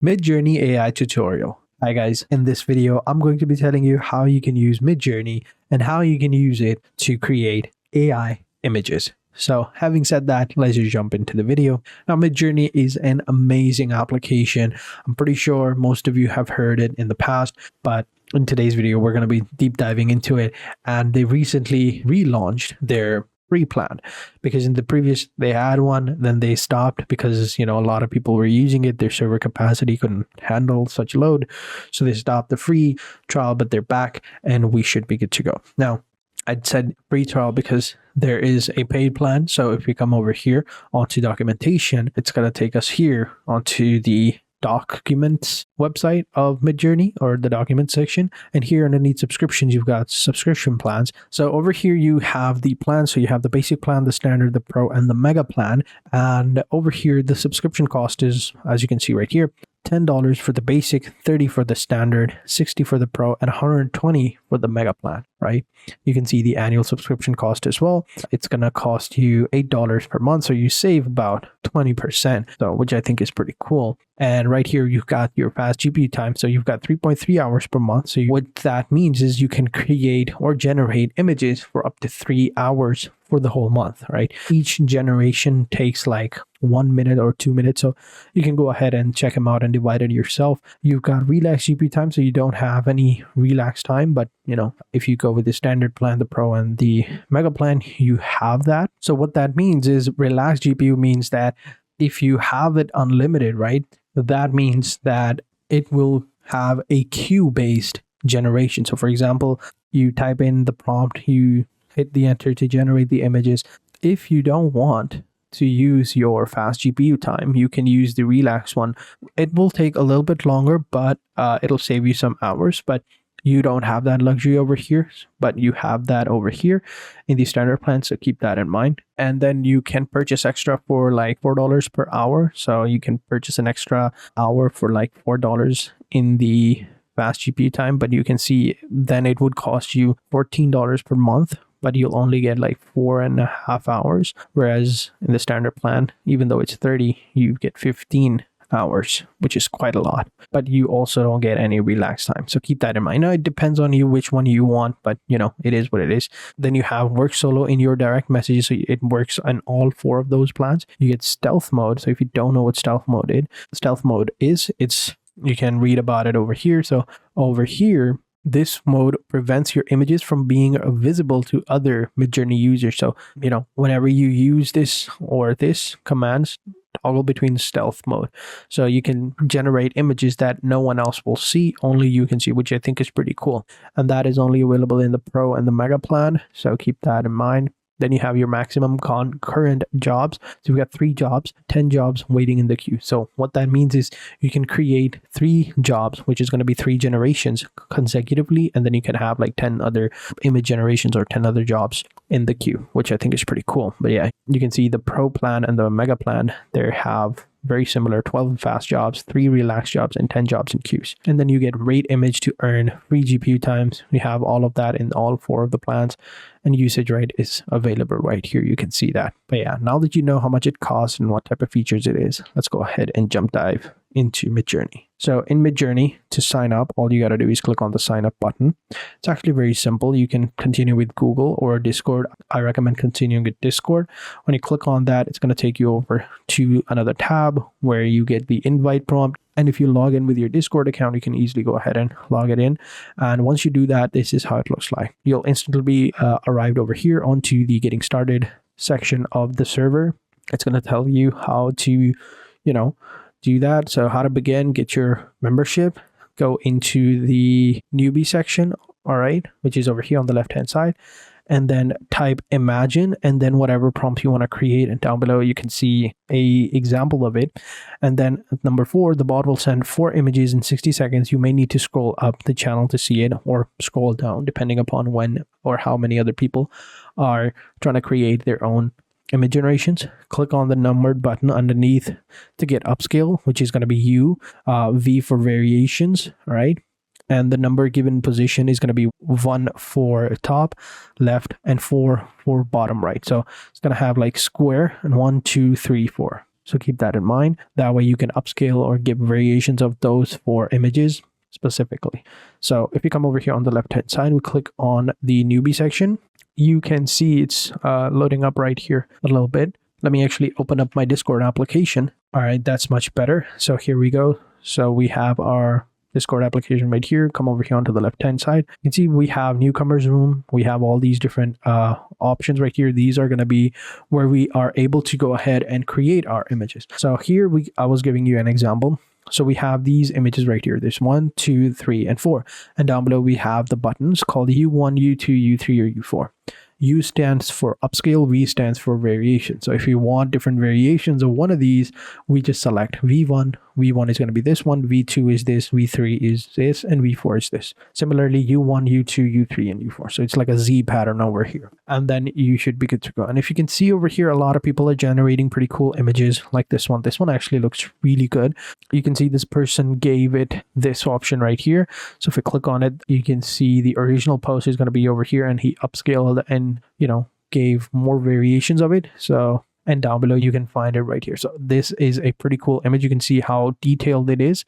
Midjourney AI tutorial. Hi guys, in this video, I'm going to be telling you how you can use Midjourney and how you can use it to create AI images. So having said that, let's just jump into the video. Now, Midjourney is an amazing application. I'm pretty sure most of you have heard it in the past, but in today's video, we're going to be deep diving into it. And they recently relaunched their free plan, because in the previous they had one, then they stopped because a lot of people were using it. Their server capacity couldn't handle such load, so they stopped the free trial, but they're back and we should be good to go. Now, I'd said free trial because there is a paid plan. So if we come over here onto documentation, it's going to take us here onto the documents website of Midjourney, or the document section, and here underneath subscriptions you've got subscription plans. So over here you have the plan. So you have the basic plan, the standard, the pro, and the mega plan. And over here the subscription cost is, as you can see right here, $10 for the basic, $30 for the standard, $60 for the pro, and $120 for the mega plan, right? You can see the annual subscription cost as well. It's going to cost you $8 per month, so you save about 20%, so which I think is pretty cool. And right here you've got your fast GPU time, so you've got 3.3 hours per month. So what that means is you can create or generate images for up to 3 hours for the whole month, right? Each generation takes like 1 minute or 2 minutes, so you can go ahead and check them out and divide it yourself. You've got relaxed GPU time, so you don't have any relaxed time, but if you go with the standard plan, the pro, and the mega plan, you have that. So what that means is relaxed GPU means that if you have it unlimited, right, that means that it will have a queue-based generation. So for example, you type in the prompt, you hit the enter to generate the images. If you don't want to use your fast GPU time, you can use the relaxed one. It will take a little bit longer, but it'll save you some hours, but you don't have that luxury over here, but you have that over here in the standard plan, so keep that in mind. And then you can purchase extra for like $4 per hour. So you can purchase an extra hour for like $4 in the fast GPU time, but you can see then it would cost you $14 per month, but you'll only get like 4.5 hours. Whereas in the standard plan, even though it's 30, you get 15 hours, which is quite a lot, but you also don't get any relaxed time. So keep that in mind. Now, it depends on you which one you want, but it is what it is. Then you have work solo in your direct messages. So it works on all 4 of those plans. You get stealth mode. So if you don't know what stealth mode is, you can read about it over here. So over here, this mode prevents your images from being visible to other Midjourney users. So, whenever you use this or this commands, toggle between stealth mode. So you can generate images that no one else will see, only you can see, which I think is pretty cool. And that is only available in the pro and the mega plan. So keep that in mind. Then you have your maximum concurrent jobs. So you've got 3 jobs, 10 jobs waiting in the queue. So what that means is you can create 3 jobs, which is going to be 3 generations consecutively. And then you can have like 10 other image generations or 10 other jobs in the queue, which I think is pretty cool. But yeah, you can see the pro plan and the mega plan, they have very similar 12 fast jobs, 3 relaxed jobs, and 10 jobs in queues. And then you get rate image to earn free GPU times. We have all of that in all 4 of the plans, and usage rate is available right here. You can see that. But yeah, now that you know how much it costs and what type of features it is, let's go ahead and jump dive into Midjourney. So in Midjourney, to sign up, all you got to do is click on the sign up button. It's actually very simple. You can continue with Google or Discord. I recommend continuing with Discord. When you click on that, it's going to take you over to another tab where you get the invite prompt. And if you log in with your Discord account, you can easily go ahead and log it in. And once you do that, this is how it looks like. You'll instantly be arrived over here onto the getting started section of the server. It's going to tell you how to, do that. So how to begin, get your membership, go into the newbie section, all right, which is over here on the left hand side, and then type imagine, and then whatever prompt you want to create, and down below you can see a example of it. And then at number 4, the bot will send 4 images in 60 seconds. You may need to scroll up the channel to see it, or scroll down depending upon when or how many other people are trying to create their own image generations. Click on the numbered button underneath to get upscale, which is going to be U, V for variations, right? And the number given position is going to be 1 for top, left, and 4 for bottom right. So it's going to have like square and 1, 2, 3, 4. So keep that in mind. That way you can upscale or give variations of those for images specifically. So if you come over here on the left hand side, we click on the newbie section. You can see it's loading up right here a little bit. Let me actually open up my Discord application. All right, that's much better. So here we go. So we have our Discord application right here. Come over here onto the left hand side. You can see we have newcomers room. We have all these different options right here. These are going to be where we are able to go ahead and create our images. So here I was giving you an example. So we have these images right here. There's 1, 2, 3, and 4. And down below we have the buttons called U1, U2, U3, or U4. U stands for upscale, V stands for variation. So if you want different variations of one of these, we just select V1. V1 is going to be this one, V2 is this, V3 is this, and V4 is this. Similarly, U1, U2, U3, and U4. So it's like a Z pattern over here. And then you should be good to go. And if you can see over here, a lot of people are generating pretty cool images like this one. This one actually looks really good. You can see this person gave it this option right here. So if you click on it, you can see the original post is going to be over here, and he upscaled and, you know, gave more variations of it. So, and down below you can find it right here. So this is a pretty cool image. You can see how detailed it is.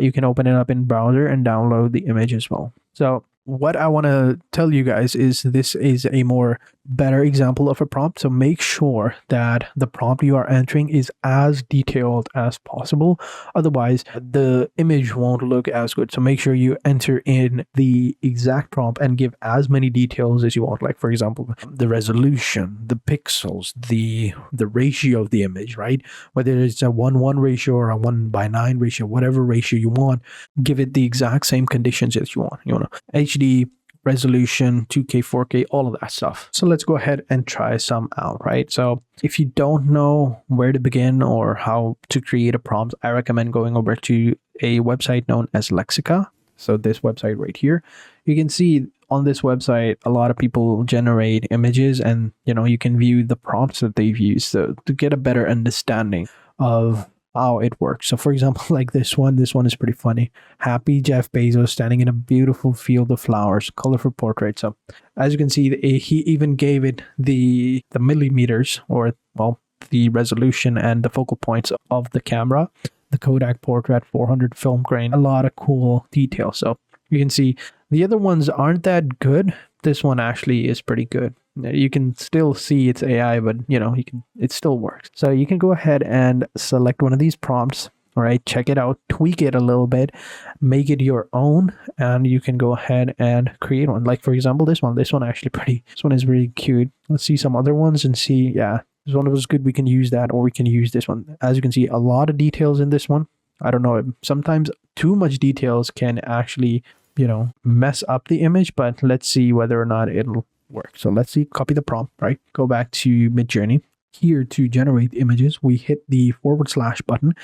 You can open it up in browser and download the image as well. So what I want to tell you guys is this is a more better example of a prompt. So make sure that the prompt you are entering is as detailed as possible. Otherwise, the image won't look as good. So make sure you enter in the exact prompt and give as many details as you want. Like, for example, the resolution, the pixels, the ratio of the image, right? Whether it's a 1:1 ratio or a 1:9 ratio, whatever ratio you want, give it the exact same conditions that you want. You know, HD, resolution, 2K, 4K, all of that stuff. So let's go ahead and try some out, right? So if you don't know where to begin or how to create a prompt, I recommend going over to a website known as Lexica. So this website right here, you can see on this website, a lot of people generate images, and, you know, you can view the prompts that they've used to get a better understanding of how it works. So for example, like this one is pretty funny. Happy Jeff Bezos standing in a beautiful field of flowers, colorful portrait. So as you can see, he even gave it the millimeters, or well, the resolution and the focal points of the camera, the Kodak portrait 400 film grain, a lot of cool details. So you can see the other ones aren't that good. This one actually is pretty good. You can still see it's AI, but you know, it still works. So you can go ahead and select one of these prompts. All right, check it out, tweak it a little bit, make it your own, and you can go ahead and create one. Like for example, this one actually this one is really cute. Let's see some other ones and see, yeah, this one was good. We can use that, or we can use this one. As you can see, a lot of details in this one. I don't know, sometimes too much details can actually, you know, mess up the image, but let's see whether or not it'll work. So let's see, copy the prompt, right? Go back to Midjourney. Here to generate images, we hit the / button.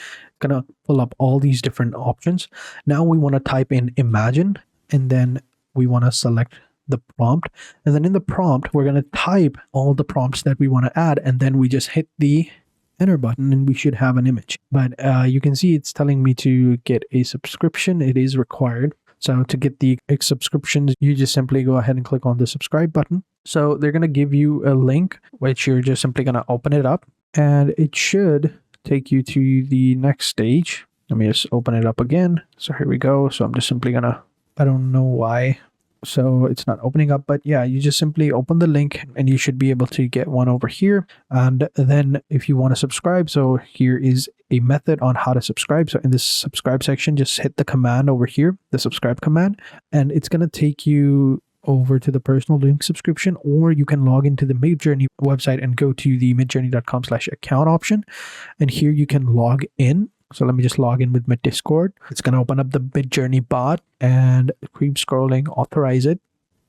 Gonna pull up all these different options. Now we want to type in imagine, and then we want to select the prompt. And then in the prompt, we're going to type all the prompts that we want to add, and then we just hit the enter button and we should have an image. But you can see it's telling me to get a subscription. It is required. So to get the subscriptions, you just simply go ahead and click on the subscribe button. So they're going to give you a link, which you're just simply going to open it up, and it should take you to the next stage. Let me just open it up again. So here we go. So I'm just simply going to, I don't know why. So it's not opening up, but yeah, you just simply open the link and you should be able to get one over here. And then if you want to subscribe, so here is a method on how to subscribe. So in this subscribe section, just hit the command over here, the subscribe command, and it's going to take you over to the personal link subscription, or you can log into the Midjourney website and go to the midjourney.com/account option. And here you can log in. So let me just log in with my Discord. It's going to open up the Midjourney bot and keep scrolling, authorize it,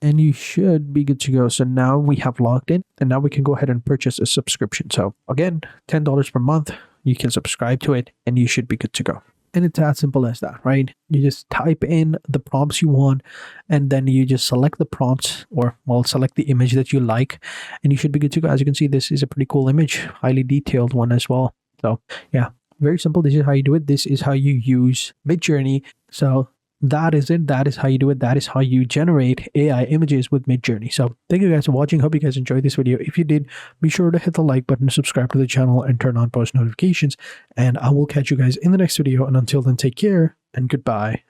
and you should be good to go. So now we have logged in, and now we can go ahead and purchase a subscription. So again, $10 per month, you can subscribe to it and you should be good to go. And it's as simple as that, right? You just type in the prompts you want, and then you just select the prompts, or well, select the image that you like, and you should be good to go. As you can see, this is a pretty cool image, highly detailed one as well. So yeah, very simple. This is how you do it. This is how you use Midjourney. So that is it. That is how you do it. That is how you generate AI images with Midjourney. So thank you guys for watching. Hope you guys enjoyed this video. If you did, be sure to hit the like button, subscribe to the channel, and turn on post notifications. And I will catch you guys in the next video. And until then, take care and goodbye.